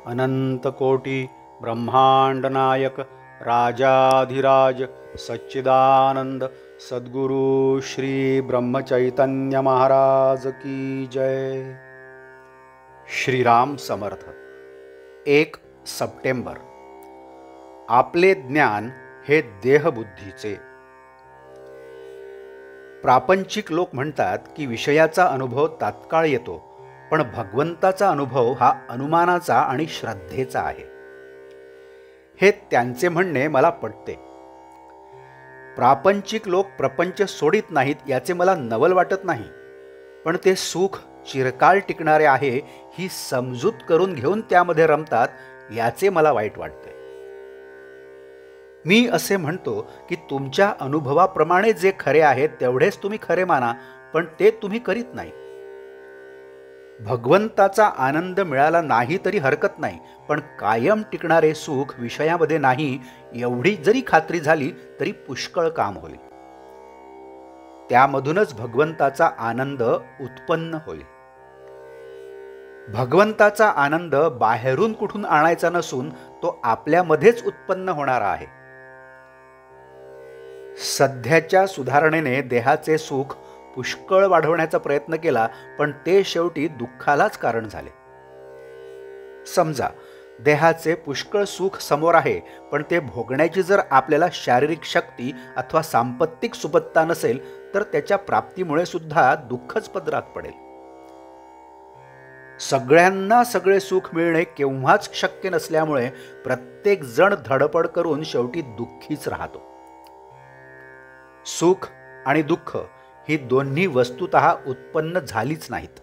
अनंतकोटी ब्रह्मांड नायक राजाधिराज सच्चिदानंद सद्गुरु श्री ब्रह्मचैतन्य महाराज की जय। श्रीराम समर्थ। 1 सप्टेंबर। आपले ज्ञान हे देहबुद्धीचे। प्रापंचिक लोक म्हणतात की विषयाचा अनुभव तात्काळ येतो, पण भगवंताचा अनुभव हा अनुमानाचा आणि श्रद्धेचा आहे। हे त्यांचे म्हणणे मला पटते। प्रापंचिक लोक प्रपंच सोडित नाहीत याचे मला नवल वाटत नाही, पण ते सुख चिरकाल टिकणारे आहे ही समजूत करून घेऊन त्यामध्ये रमतात याचे मला वाईट वाटते। मी असे म्हणतो की तुमच्या अनुभवाप्रमाणे जे खरे आहे तेवढेच तुम्ही खरे माना, पण ते तुम्ही करीत नाही। भगवंताचा आनंद मिळाला नाही तरी हरकत नाही, पण कायम टिकणारे सुख विषयामध्ये नाही एवढी जरी खात्री झाली तरी पुष्कळ काम होईल। त्यामधूनच भगवंताचा आनंद उत्पन्न होईल। भगवंताचा आनंद बाहेरून कुठून आणायचा नसून तो आपल्यामध्येच उत्पन्न होणारा आहे। सध्याच्या सुधारणेने देहाचे सुख पुष्कळ वाढवण्याचा प्रयत्न केला, पण ते शेवटी दुःखालाच कारण झाले। समजा देहाचे पुष्कळ सुख समोर आहे, पण ते भोगण्याची जर आपल्याला शारीरिक शक्ती अथवा सांपत्तिक सुबत्ता नसेल तर त्याच्या प्राप्तीमुळे सुद्धा दुःखच पदरात पडेल। सगळ्यांना सगळे सुख मिळणे केव्हाच शक्य नसल्यामुळे प्रत्येक जण धडपड करून शेवटी दुःखीच राहतो। सुख आणि दुःख ही दोन्ही वस्तुतः उत्पन्न झालीच नाहीत,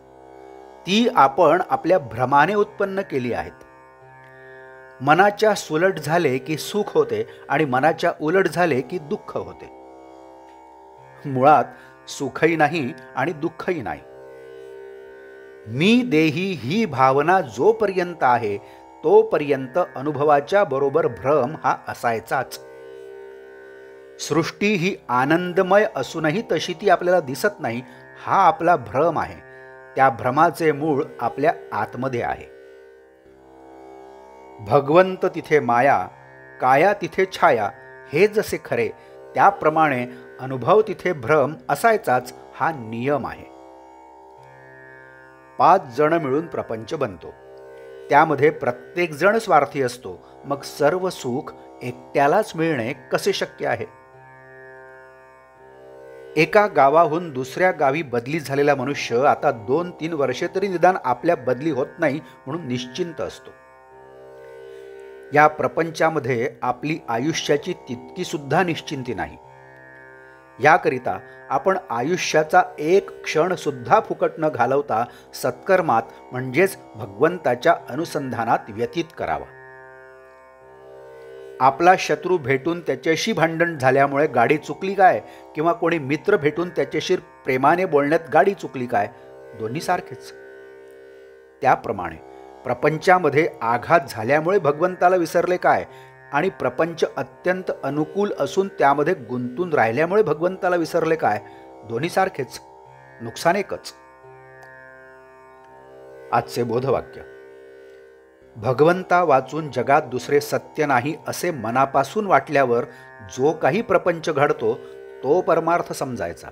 ती आपण आपल्या भ्रमाने उत्पन्न केली आहेत। मनाच्या सुलट झाले की सुख होते आणि मनाच्या उलट झाले की दुःख होते। मुळात सुखही नाही आणि दुःखही नाही। मी देही ही भावना जोपर्यंत आहे तोपर्यंत अनुभवाच्या बरोबर भ्रम हा असायचाच। सृष्टी ही आनंदमय असूनही तशी ती आपल्याला दिसत नाही हा आपला भ्रम आहे। त्या भ्रमाचे मूळ आपल्या आतमध्ये आहे। भगवंत तिथे माया, काया तिथे छाया हे जसे खरे त्याप्रमाणे अनुभव तिथे भ्रम असायचाच हा नियम आहे। 5 जण मिळून प्रपंच बनतो, त्यामध्ये प्रत्येक जण स्वार्थी असतो, मग सर्व सुख एकट्यालाच मिळणे कसे शक्य आहे? एका गावाहून दुसऱ्या गावी बदली झालेला मनुष्य आता 2-3 वर्षे तरी निदान आपल्या बदली होत नाही म्हणून निश्चिंत असतो। या प्रपंचामध्ये आपली आयुष्याची तितकी सुद्धा निश्चिंती नाही। याकरिता आपण आयुष्याचा एक क्षण सुद्धा फुकट न घालवता सत्कर्मात म्हणजेच भगवंताच्या अनुसंधानात व्यतीत करावा। आपला शत्रू भेटून त्याच्याशी भांडण झाल्यामुळे गाडी चुकली काय, किंवा कोणी मित्र भेटून त्याच्याशी प्रेमाने बोलण्यात गाडी चुकली काय, दोन्ही सारखेच। त्याप्रमाणे प्रपंचामध्ये आघात झाल्यामुळे भगवंताला विसरले काय, आणि प्रपंच अत्यंत अनुकूल असून त्यामध्ये गुंतून राहिल्यामुळे भगवंताला विसरले काय, दोन्ही सारखेच, नुकसान एकच। आजचे बोधवाक्य। भगवंता वाचून जगात दुसरे सत्य नाही असे मनापासून वाटल्यावर जो काही प्रपंच घडतो तो परमार्थ समजायचा।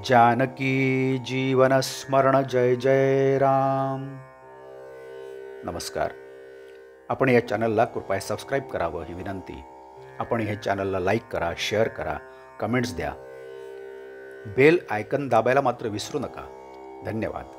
जानकी जीवन स्मरण जय जय राम। नमस्कार। आपण या चॅनलला कृपया सबस्क्राईब करावं ही विनंती। आपण हे चॅनलला लाईक करा, शेअर करा, कमेंट्स द्या। बेल आयकन दाबायला मात्र विसरू नका। धन्यवाद।